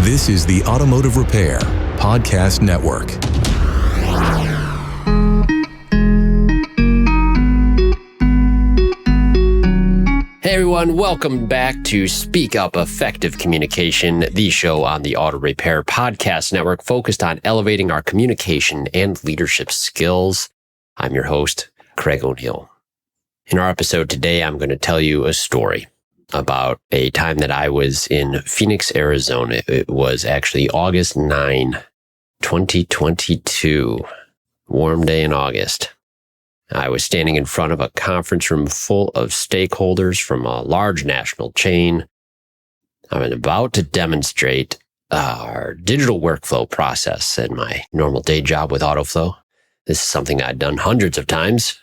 This is the Automotive Repair Podcast Network. Hey everyone, welcome back to Speak Up Effective Communication, the show on the Auto Repair Podcast Network focused on elevating our communication and leadership skills. I'm your host, Craig O'Neill. In our episode today, I'm going to tell you a story about a time that I was in Phoenix, Arizona. It was actually August 9, 2022, warm day in August. I was standing in front of a conference room full of stakeholders from a large national chain. I was about to demonstrate our digital workflow process in my normal day job with AutoFlow. This is something I'd done hundreds of times.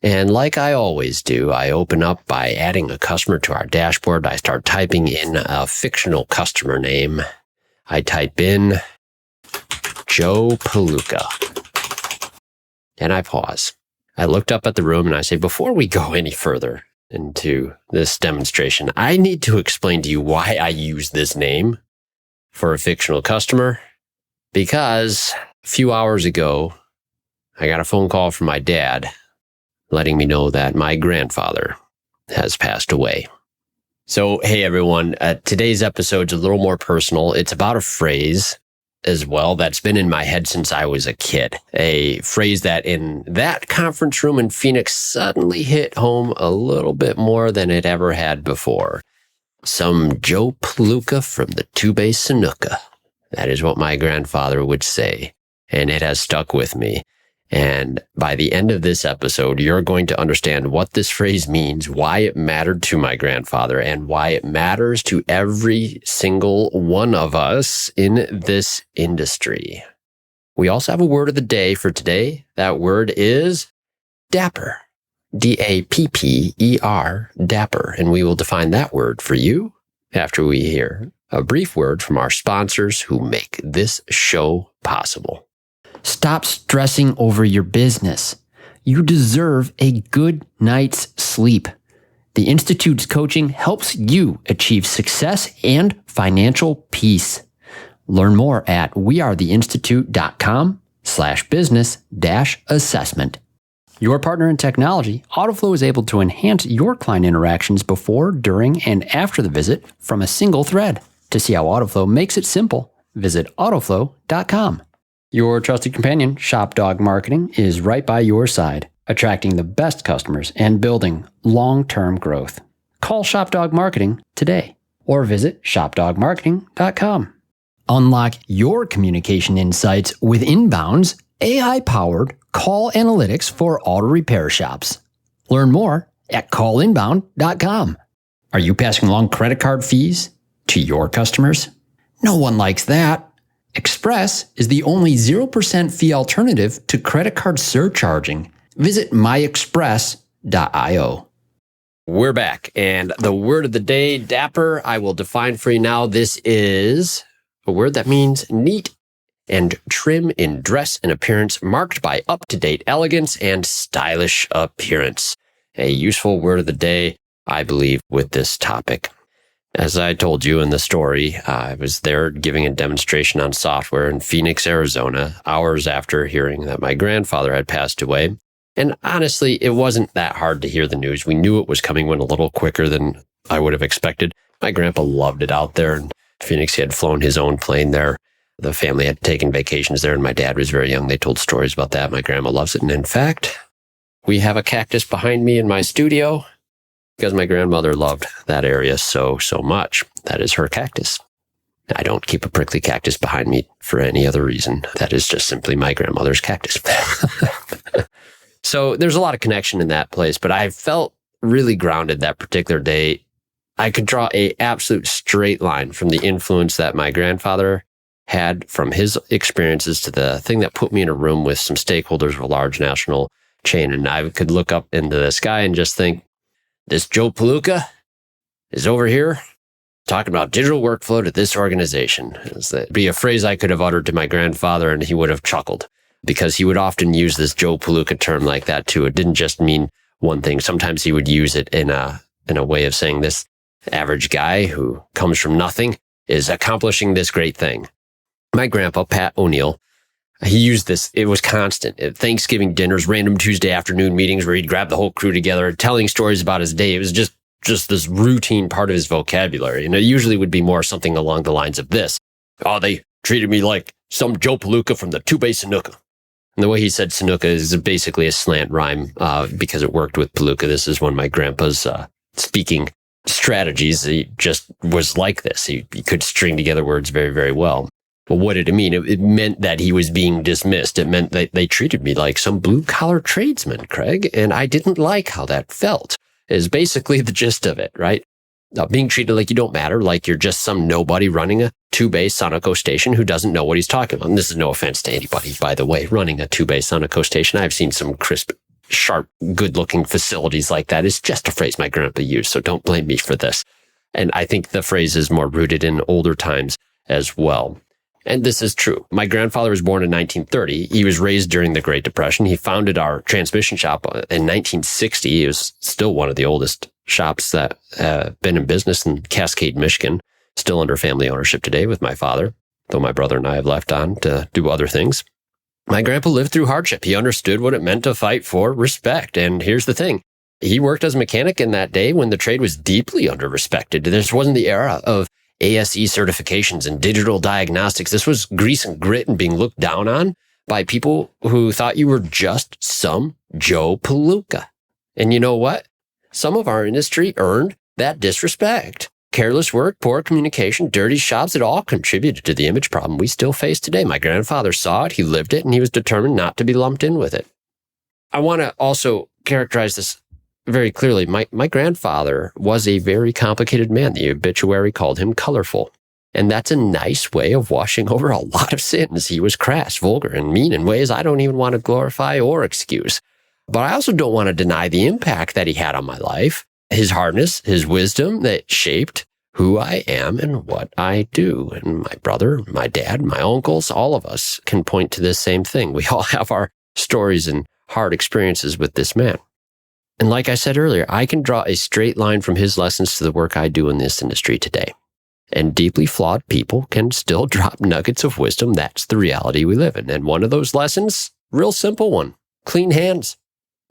And like I always do, I open up by adding a customer to our dashboard. I start typing in a fictional customer name. I type in Joe Paluka. And I pause. I looked up at the room and I say, before we go any further into this demonstration, I need to explain to you why I use this name for a fictional customer. Because a few hours ago, I got a phone call from my dad letting me know that my grandfather has passed away. So, hey everyone, today's episode's a little more personal. It's about a phrase as well that's been in my head since I was a kid. A phrase that in that conference room in Phoenix suddenly hit home a little bit more than it ever had before. Some Joe Paluka from the two-bay Sanuka. That is what my grandfather would say, and it has stuck with me. And by the end of this episode, you're going to understand what this phrase means, why it mattered to my grandfather, and why it matters to every single one of us in this industry. We also have a word of the day for today. That word is dapper. D-A-P-P-E-R, dapper. And we will define that word for you after we hear a brief word from our sponsors who make this show possible. Stop stressing over your business. You deserve a good night's sleep. The Institute's coaching helps you achieve success and financial peace. Learn more at wearetheinstitute.com/business-assessment. Your partner in technology, AutoFlow is able to enhance your client interactions before, during, and after the visit from a single thread. To see how AutoFlow makes it simple, visit autoflow.com. Your trusted companion, ShopDog Marketing, is right by your side, attracting the best customers and building long-term growth. Call ShopDog Marketing today or visit shopdogmarketing.com. Unlock your communication insights with Inbound's AI-powered call analytics for auto repair shops. Learn more at callinbound.com. Are you passing along credit card fees to your customers? No one likes that. Express is the only 0% fee alternative to credit card surcharging. Visit myexpress.io. We're back, and the word of the day, dapper, I will define for you now. This is a word that means neat and trim in dress and appearance, marked by up-to-date elegance and stylish appearance. A useful word of the day, I believe, with this topic. As I told you in the story, I was there giving a demonstration on software in Phoenix, Arizona, hours after hearing that my grandfather had passed away. And honestly, it wasn't that hard to hear the news. We knew it was coming, went a little quicker than I would have expected. My grandpa loved it out there in Phoenix. He had flown his own plane there. The family had taken vacations there, and my dad was very young. They told stories about that. My grandma loves it. And in fact, we have a cactus behind me in my studio, because my grandmother loved that area so much. That is her cactus. I don't keep a prickly cactus behind me for any other reason. That is just simply my grandmother's cactus. So there's a lot of connection in that place, but I felt really grounded that particular day. I could draw an absolute straight line from the influence that my grandfather had from his experiences to the thing that put me in a room with some stakeholders of a large national chain. And I could look up into the sky and just think, this Joe Paluka is over here talking about digital workflow to this organization. That'd be a phrase I could have uttered to my grandfather and he would have chuckled, because he would often use this Joe Paluka term like that too. It didn't just mean one thing. Sometimes he would use it in a way of saying this average guy who comes from nothing is accomplishing this great thing. My grandpa, Pat O'Neill, he used this. It was constant. At Thanksgiving dinners, random Tuesday afternoon meetings where he'd grab the whole crew together, telling stories about his day. It was just this routine part of his vocabulary. And it usually would be more something along the lines of this. Oh, they treated me like some Joe Paluka from the Two-Bay Sanuka. And the way he said Sanuka is basically a slant rhyme because it worked with Paluka. This is one of my grandpa's speaking strategies. He just was like this. He could string together words very, very well. But what did it mean? It meant that he was being dismissed. It meant that they treated me like some blue-collar tradesman, Craig, and I didn't like how that felt, is basically the gist of it, right? Being treated like you don't matter, like you're just some nobody running a two-bay Sonoco station who doesn't know what he's talking about. And this is no offense to anybody, by the way, running a two-bay Sonoco station. I've seen some crisp, sharp, good-looking facilities like that. It's just a phrase my grandpa used, so don't blame me for this. And I think the phrase is more rooted in older times as well. And this is true. My grandfather was born in 1930. He was raised during the Great Depression. He founded our transmission shop in 1960. He was still one of the oldest shops that been in business in Cascade, Michigan, still under family ownership today with my father, though my brother and I have left on to do other things. My grandpa lived through hardship. He understood what it meant to fight for respect. And here's the thing. He worked as a mechanic in that day when the trade was deeply under-respected. This wasn't the era of ASE certifications and digital diagnostics. This was grease and grit and being looked down on by people who thought you were just some Joe Paluka. And you know what? Some of our industry earned that disrespect. Careless work, poor communication, dirty shops, it all contributed to the image problem we still face today. My grandfather saw it, he lived it, and he was determined not to be lumped in with it. I want to also characterize this very clearly. My grandfather was a very complicated man. The obituary called him colorful. And that's a nice way of washing over a lot of sins. He was crass, vulgar, and mean in ways I don't even want to glorify or excuse. But I also don't want to deny the impact that he had on my life, his hardness, his wisdom that shaped who I am and what I do. And my brother, my dad, my uncles, all of us can point to this same thing. We all have our stories and hard experiences with this man. And like I said earlier, I can draw a straight line from his lessons to the work I do in this industry today. And deeply flawed people can still drop nuggets of wisdom. That's the reality we live in. And one of those lessons, real simple one, clean hands.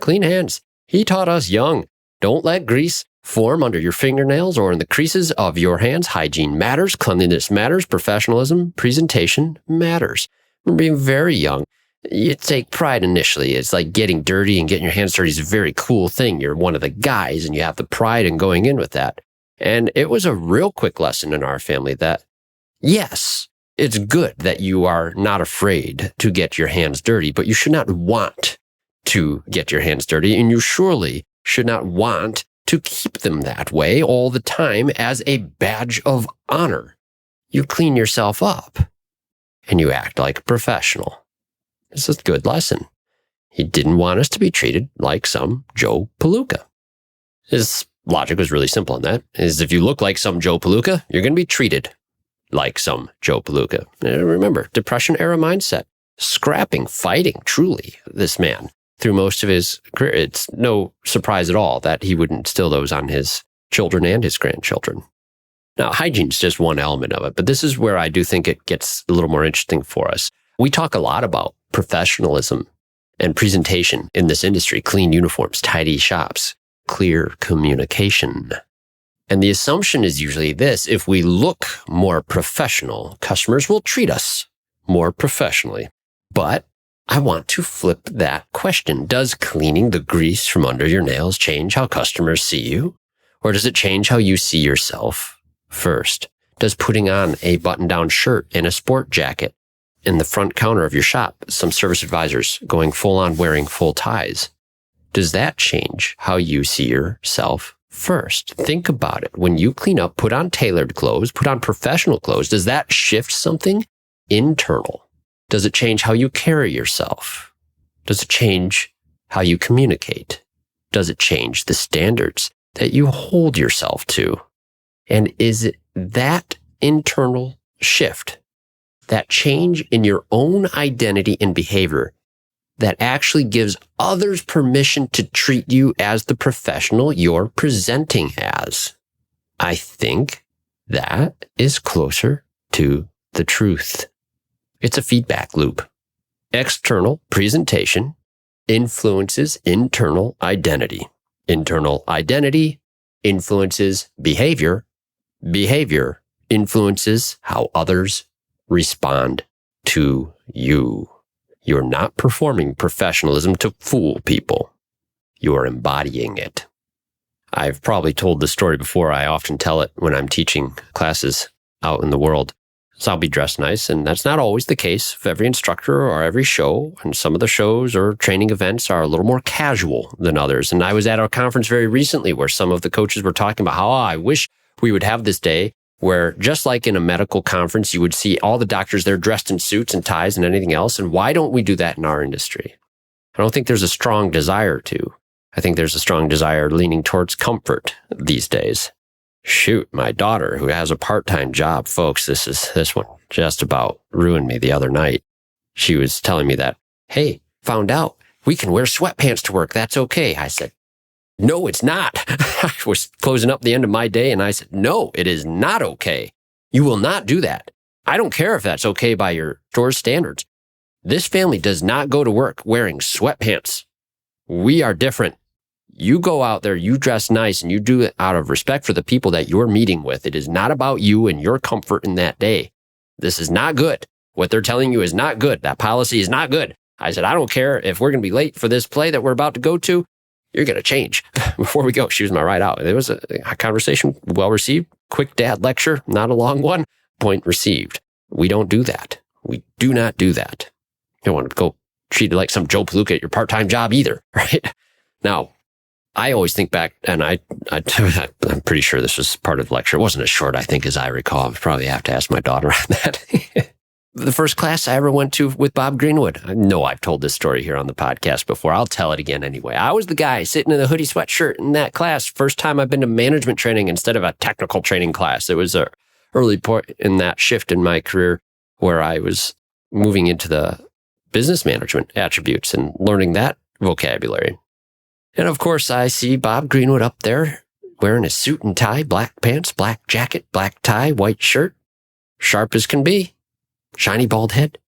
Clean hands. He taught us young, don't let grease form under your fingernails or in the creases of your hands. Hygiene matters, cleanliness matters, professionalism, presentation matters. From being very young, you take pride initially. It's like getting dirty and getting your hands dirty is a very cool thing. You're one of the guys and you have the pride in going in with that. And it was a real quick lesson in our family that, yes, it's good that you are not afraid to get your hands dirty, but you should not want to get your hands dirty. And you surely should not want to keep them that way all the time as a badge of honor. You clean yourself up and you act like a professional. This is a good lesson. He didn't want us to be treated like some Joe Paluka. His logic was really simple on that. Is if you look like some Joe Paluka, you're going to be treated like some Joe Paluka. And remember, Depression era mindset, scrapping, fighting, truly, this man through most of his career. It's no surprise at all that he would instill those on his children and his grandchildren. Now, hygiene is just one element of it, but this is where I do think it gets a little more interesting for us. We talk a lot about professionalism and presentation in this industry, clean uniforms, tidy shops, clear communication. And the assumption is usually this: if we look more professional, customers will treat us more professionally. But I want to flip that question. Does cleaning the grease from under your nails change how customers see you? Or does it change how you see yourself first? Does putting on a button-down shirt and a sport jacket in the front counter of your shop, some service advisors going full on wearing full ties, does that change how you see yourself first? Think about it. When you clean up, put on tailored clothes, put on professional clothes, does that shift something internal? Does it change how you carry yourself? Does it change how you communicate? Does it change the standards that you hold yourself to? And is it that internal shift, that change in your own identity and behavior, that actually gives others permission to treat you as the professional you're presenting as? I think That is closer to the truth. It's a feedback loop. External presentation influences internal identity. Internal identity influences behavior. Behavior influences how others respond to you. You're not performing professionalism to fool people. You're embodying it. I've probably told this story before. I often tell it when I'm teaching classes out in the world. So I'll be dressed nice, and that's not always the case of every instructor or every show. And some of the shows or training events are a little more casual than others. And I was at a conference very recently where some of the coaches were talking about how, I wish we would have this day where, just like in a medical conference, you would see all the doctors there dressed in suits and ties and anything else. And why don't we do that in our industry? I don't think there's a strong desire to. I think there's a strong desire leaning towards comfort these days. Shoot, my daughter, who has a part-time job, folks, this one just about ruined me the other night. She was telling me that, hey, found out we can wear sweatpants to work. That's okay. I said, no, it's not. I was closing up the end of my day and I said, no, it is not okay. You will not do that. I don't care if that's okay by your store's standards. This family does not go to work wearing sweatpants. We are different. You go out there, you dress nice, and you do it out of respect for the people that you're meeting with. It is not about you and your comfort in that day. This is not good. What they're telling you is not good. That policy is not good. I said, I don't care if we're going to be late for this play that we're about to go to. You're going to change before we go. She was my right out. It was a conversation, well received, quick dad lecture, not a long one. Point received. We don't do that. We do not do that. You don't want to go treated like some Joe Paluka at your part-time job either, right? Now, I always think back, and I'm pretty sure this was part of the lecture. It wasn't as short, I think, as I recall. I probably have to ask my daughter on that. The first class I ever went to with Bob Greenwood. I know I've told this story here on the podcast before. I'll tell it again anyway. I was the guy sitting in a hoodie sweatshirt in that class. First time I've been to management training instead of a technical training class. It was an early point in that shift in my career where I was moving into the business management attributes and learning that vocabulary. And of course, I see Bob Greenwood up there wearing a suit and tie, black pants, black jacket, black tie, white shirt, sharp as can be, shiny bald head.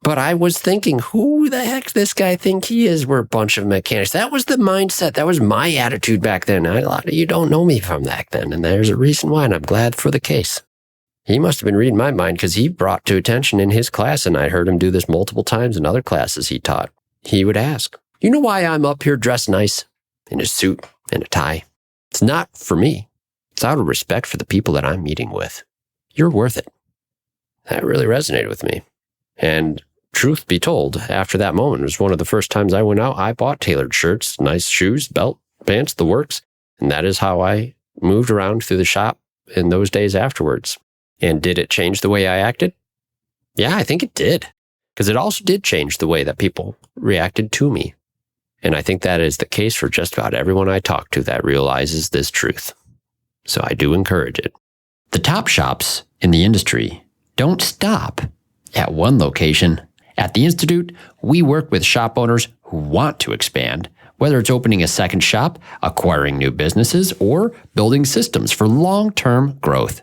But I was thinking, who the heck this guy think he is? We're a bunch of mechanics. That was the mindset. That was my attitude back then. A lot of you don't know me from back then, and there's a reason why, and I'm glad for the case. He must have been reading my mind because he brought to attention in his class, and I heard him do this multiple times in other classes he taught. He would ask, you know why I'm up here dressed nice in a suit and a tie? It's not for me. It's out of respect for the people that I'm meeting with. You're worth it. That really resonated with me. And truth be told, after that moment, it was one of the first times I went out, I bought tailored shirts, nice shoes, belt, pants, the works. And that is how I moved around through the shop in those days afterwards. And did it change the way I acted? Yeah, I think it did. Because it also did change the way that people reacted to me. And I think that is the case for just about everyone I talk to that realizes this truth. So I do encourage it. The top shops in the industry don't stop at one location. At the Institute, we work with shop owners who want to expand, whether it's opening a second shop, acquiring new businesses, or building systems for long-term growth.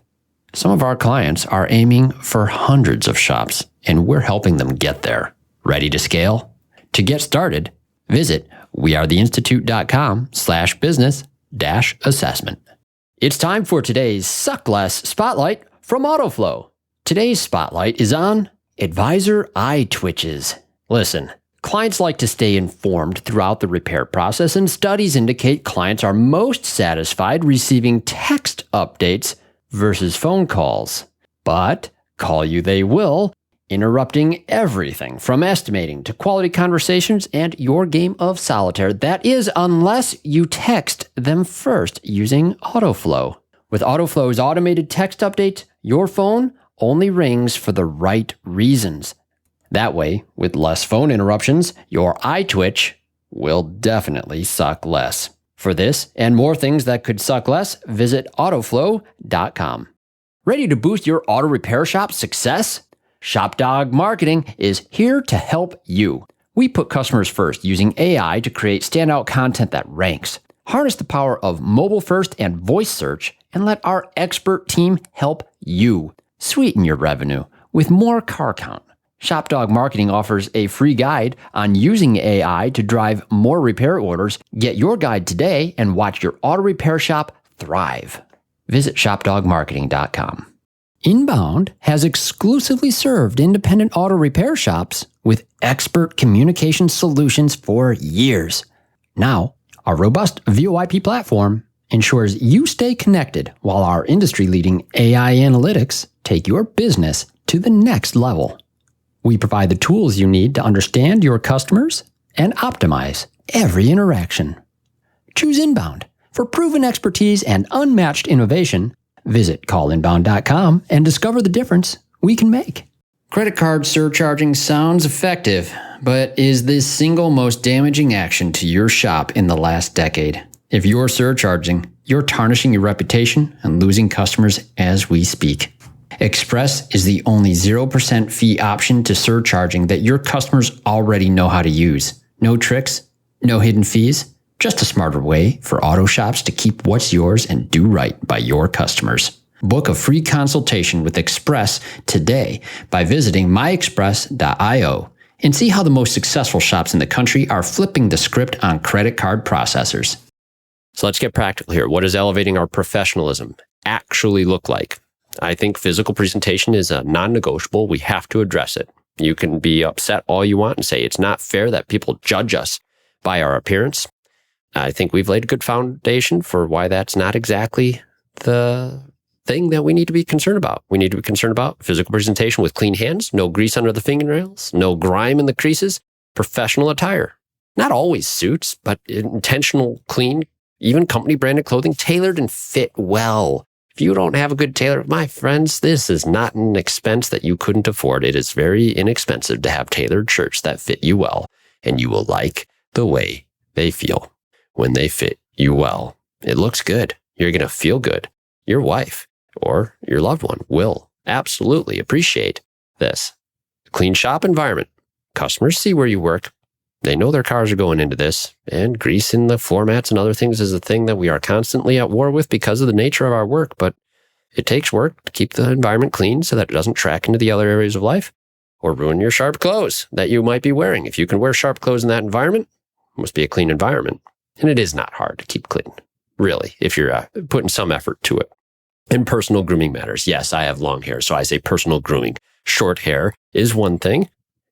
Some of our clients are aiming for hundreds of shops, and we're helping them get there. Ready to scale? To get started, visit wearetheinstitute.com/business-assessment. It's time for today's Suck Less Spotlight from AutoFlow. Today's spotlight is on advisor eye twitches. Listen, clients like to stay informed throughout the repair process, and studies indicate clients are most satisfied receiving text updates versus phone calls. But call you they will, interrupting everything from estimating to quality conversations and your game of solitaire. That is, unless you text them first using AutoFlow. With AutoFlow's automated text updates, your phone only rings for the right reasons. That way, with less phone interruptions, your eye twitch will definitely suck less. For this and more things that could suck less, visit AutoFlow.com. Ready to boost your auto repair shop's success? ShopDog Marketing is here to help you. We put customers first using AI to create standout content that ranks. Harness the power of mobile-first and voice search and let our expert team help you sweeten your revenue with more car count. ShopDog Marketing offers a free guide on using AI to drive more repair orders. Get your guide today and watch your auto repair shop thrive. Visit shopdogmarketing.com. Inbound has exclusively served independent auto repair shops with expert communication solutions for years. Now, our robust VoIP platform ensures you stay connected while our industry-leading AI analytics take your business to the next level. We provide the tools you need to understand your customers and optimize every interaction. Choose Inbound. For proven expertise and unmatched innovation, visit callinbound.com and discover the difference we can make. Credit card surcharging sounds effective, but is the single most damaging action to your shop in the last decade. If you're surcharging, you're tarnishing your reputation and losing customers as we speak. Express is the only 0% fee option to surcharging that your customers already know how to use. No tricks, no hidden fees, just a smarter way for auto shops to keep what's yours and do right by your customers. Book a free consultation with Express today by visiting myexpress.io and see how the most successful shops in the country are flipping the script on credit card processors. So let's get practical here. What does elevating our professionalism actually look like? I think physical presentation is a non-negotiable. We have to address it. You can be upset all you want and say it's not fair that people judge us by our appearance. I think we've laid a good foundation for why that's not exactly the thing that we need to be concerned about. We need to be concerned about physical presentation with clean hands, no grease under the fingernails, no grime in the creases, professional attire. Not always suits, but intentional, clean, even company branded clothing, tailored and fit well. If you don't have a good tailor, my friends, this is not an expense that you couldn't afford. It is very inexpensive to have tailored shirts that fit you well, and you will like the way they feel when they fit you well. It looks good. You're going to feel good. Your wife or your loved one will absolutely appreciate this. Clean shop environment. Customers see where you work. They know their cars are going into this, and grease in the floor mats and other things is a thing that we are constantly at war with because of the nature of our work, but it takes work to keep the environment clean so that it doesn't track into the other areas of life or ruin your sharp clothes that you might be wearing. If you can wear sharp clothes in that environment, it must be a clean environment. And it is not hard to keep clean, really, if you're putting some effort to it. And personal grooming matters. Yes, I have long hair, so I say personal grooming. Short hair is one thing.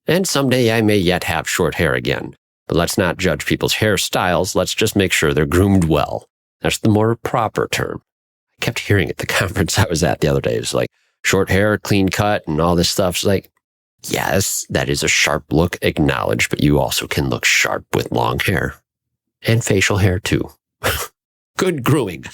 And someday I may yet have short hair again. But let's not judge people's hairstyles. Let's just make sure they're groomed well. That's the more proper term. I kept hearing at the conference I was at the other day. It was like short hair, clean cut, and all this stuff. It's like, yes, that is a sharp look, acknowledged, but you also can look sharp with long hair. And facial hair, too. Good grooming.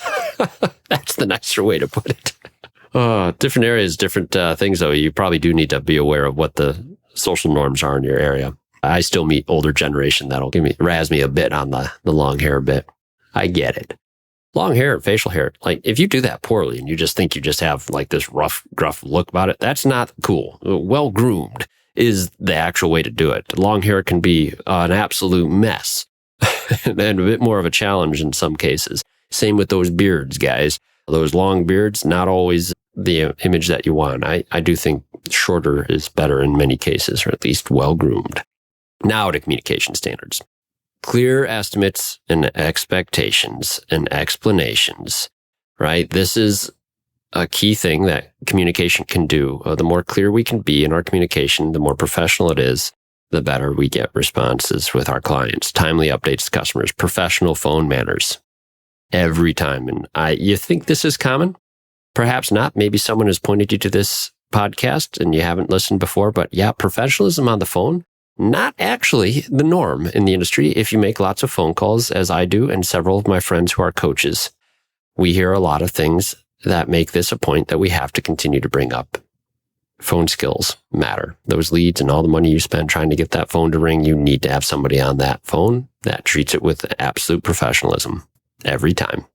That's the nicer way to put it. Different areas, different things, though. You probably do need to be aware of what the social norms are in your area. I still meet older generation that'll razz me a bit on the long hair bit. I get it. Long hair and facial hair, like if you do that poorly and you just think you just have like this rough, gruff look about it, that's not cool. Well groomed is the actual way to do it. Long hair can be an absolute mess and a bit more of a challenge in some cases. Same with those beards, guys. Those long beards, not always the image that you want. I do think shorter is better in many cases, or at least well-groomed. Now to communication standards. Clear estimates and expectations and explanations, right? This is a key thing that communication can do. The more clear we can be in our communication, the more professional it is, the better we get responses with our clients. Timely updates to customers, professional phone manners every time. And you think this is common? Perhaps not. Maybe someone has pointed you to this podcast and you haven't listened before, but yeah, professionalism on the phone, not actually the norm in the industry. If you make lots of phone calls, as I do, and several of my friends who are coaches, we hear a lot of things that make this a point that we have to continue to bring up. Phone skills matter. Those leads and all the money you spend trying to get that phone to ring, you need to have somebody on that phone that treats it with absolute professionalism every time.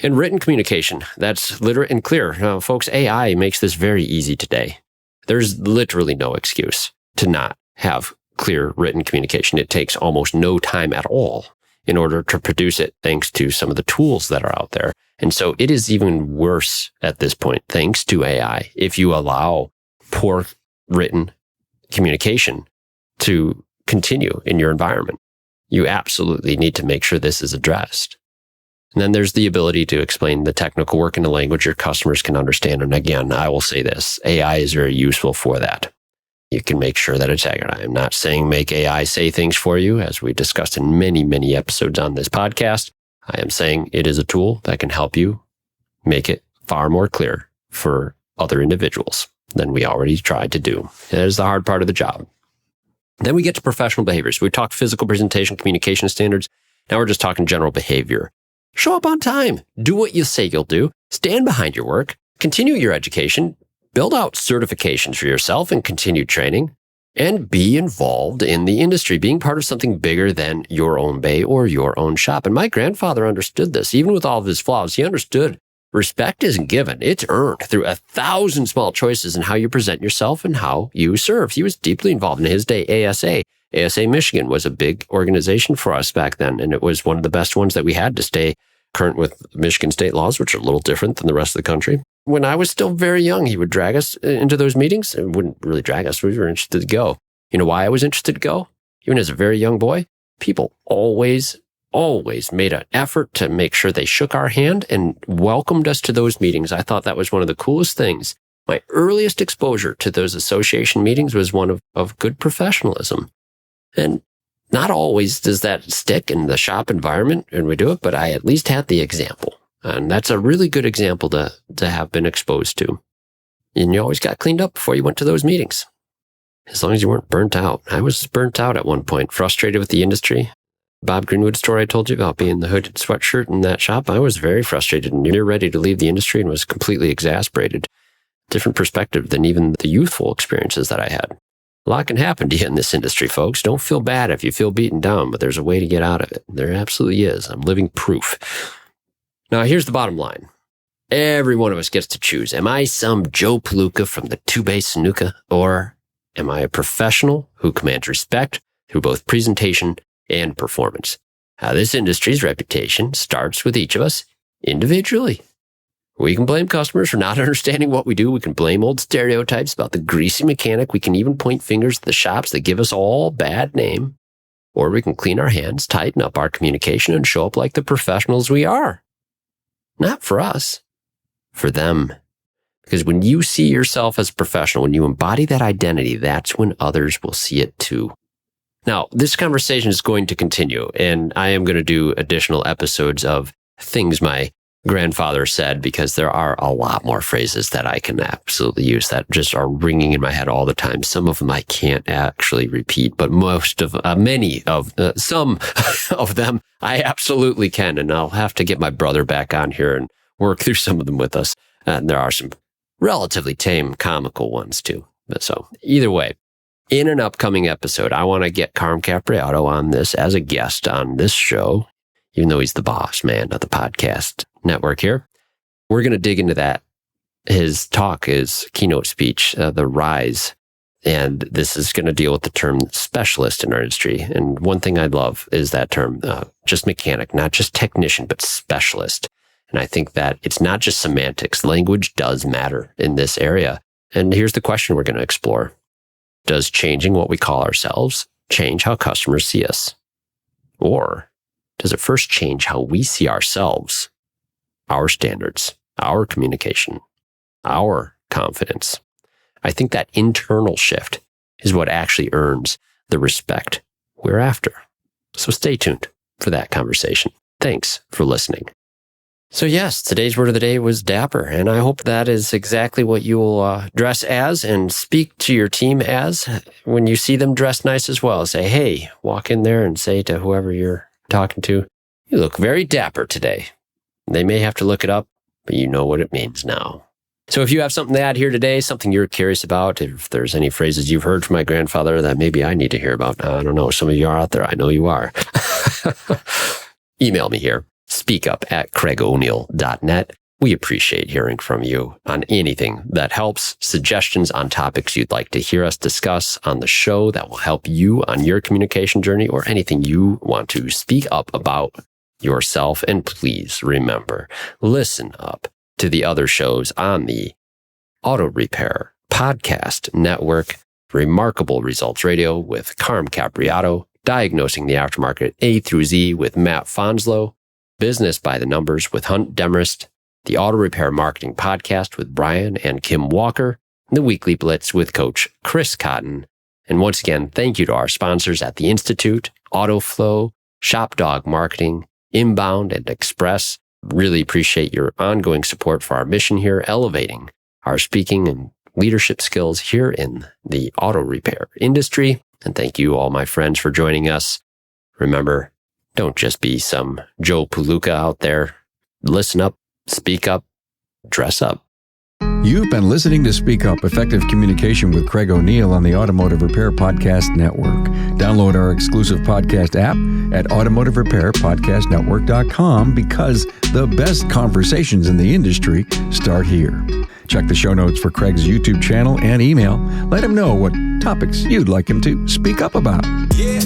And written communication, that's literate and clear. Now, folks, AI makes this very easy today. There's literally no excuse to not have clear written communication. It takes almost no time at all in order to produce it thanks to some of the tools that are out there. And so it is even worse at this point, thanks to AI, if you allow poor written communication to continue in your environment. You absolutely need to make sure this is addressed. And then there's the ability to explain the technical work in a language your customers can understand. And again, I will say this, AI is very useful for that. You can make sure that it's accurate. I'm not saying make AI say things for you, as we discussed in many, many episodes on this podcast. I am saying it is a tool that can help you make it far more clear for other individuals than we already tried to do. That is the hard part of the job. Then we get to professional behaviors. We talked physical presentation, communication standards. Now we're just talking general behavior. Show up on time. Do what you say you'll do. Stand behind your work. Continue your education. Build out certifications for yourself and continue training. And be involved in the industry, being part of something bigger than your own bay or your own shop. And my grandfather understood this. Even with all of his flaws, he understood respect isn't given. It's earned through 1,000 small choices in how you present yourself and how you serve. He was deeply involved in his day. ASA Michigan was a big organization for us back then, and it was one of the best ones that we had to stay current with Michigan state laws, which are a little different than the rest of the country. When I was still very young, he would drag us into those meetings. It wouldn't really drag us. We were interested to go. You know why I was interested to go? Even as a very young boy, people always made an effort to make sure they shook our hand and welcomed us to those meetings. I thought that was one of the coolest things. My earliest exposure to those association meetings was one of good professionalism. And not always does that stick in the shop environment when we do it, but I at least had the example. And that's a really good example to have been exposed to. And you always got cleaned up before you went to those meetings. As long as you weren't burnt out. I was burnt out at one point, frustrated with the industry. Bob Greenwood's story I told you about being the hooded sweatshirt in that shop. I was very frustrated and near ready to leave the industry and was completely exasperated. Different perspective than even the youthful experiences that I had. A lot can happen to you in this industry, folks. Don't feel bad if you feel beaten down, but there's a way to get out of it. There absolutely is. I'm living proof. Now, here's the bottom line. Every one of us gets to choose. Am I some Joe Paluka from the two-bay snooker, or am I a professional who commands respect through both presentation and performance? This industry's reputation starts with each of us individually. We can blame customers for not understanding what we do. We can blame old stereotypes about the greasy mechanic. We can even point fingers at the shops that give us all bad name. Or we can clean our hands, tighten up our communication, and show up like the professionals we are. Not for us, for them. Because when you see yourself as a professional, when you embody that identity, that's when others will see it too. Now, this conversation is going to continue, and I am going to do additional episodes of things my grandfather said, because there are a lot more phrases that I can absolutely use that just are ringing in my head all the time. Some of them I can't actually repeat, but some of them I absolutely can. And I'll have to get my brother back on here and work through some of them with us. And there are some relatively tame comical ones too. So either way, in an upcoming episode, I want to get Carm Capriato on this as a guest on this show, even though he's the boss man of the podcast network here. We're going to dig into that. His talk, his keynote speech, The Rise. And this is going to deal with the term specialist in our industry. And one thing I love is that term, just mechanic, not just technician, but specialist. And I think that it's not just semantics. Language does matter in this area. And here's the question we're going to explore. Does changing what we call ourselves change how customers see us? Or does it first change how we see ourselves, our standards, our communication, our confidence? I think that internal shift is what actually earns the respect we're after. So stay tuned for that conversation. Thanks for listening. So yes, today's word of the day was dapper, and I hope that is exactly what you will dress as and speak to your team as when you see them dressed nice as well. Say, hey, walk in there and say to whoever you're talking to, you look very dapper today. They may have to look it up, but you know what it means now. So if you have something to add here today, something you're curious about, if there's any phrases you've heard from my grandfather that maybe I need to hear about, I don't know, some of you are out there. I know you are. Email me here, speakup@craigo'neil.net. We appreciate hearing from you on anything that helps, suggestions on topics you'd like to hear us discuss on the show that will help you on your communication journey, or anything you want to speak up about yourself. And please remember, listen up to the other shows on the Auto Repair Podcast Network: Remarkable Results Radio with Carm Capriato, Diagnosing the Aftermarket A through Z with Matt Fonslow, Business by the Numbers with Hunt Demarest, the Auto Repair Marketing Podcast with Brian and Kim Walker, and the Weekly Blitz with Coach Chris Cotton. And once again, thank you to our sponsors at the Institute, AutoFlow, ShopDog Marketing, Inbound, and Express. Really appreciate your ongoing support for our mission here, elevating our speaking and leadership skills here in the auto repair industry. And thank you, all my friends, for joining us. Remember, don't just be some Joe Paluka out there. Listen up, speak up, dress up. You've been listening to Speak Up, Effective Communication with Craig O'Neill on the Automotive Repair Podcast Network. Download our exclusive podcast app at automotiverepairpodcastnetwork.com, because the best conversations in the industry start here. Check the show notes for Craig's YouTube channel and email. Let him know what topics you'd like him to speak up about. Yeah.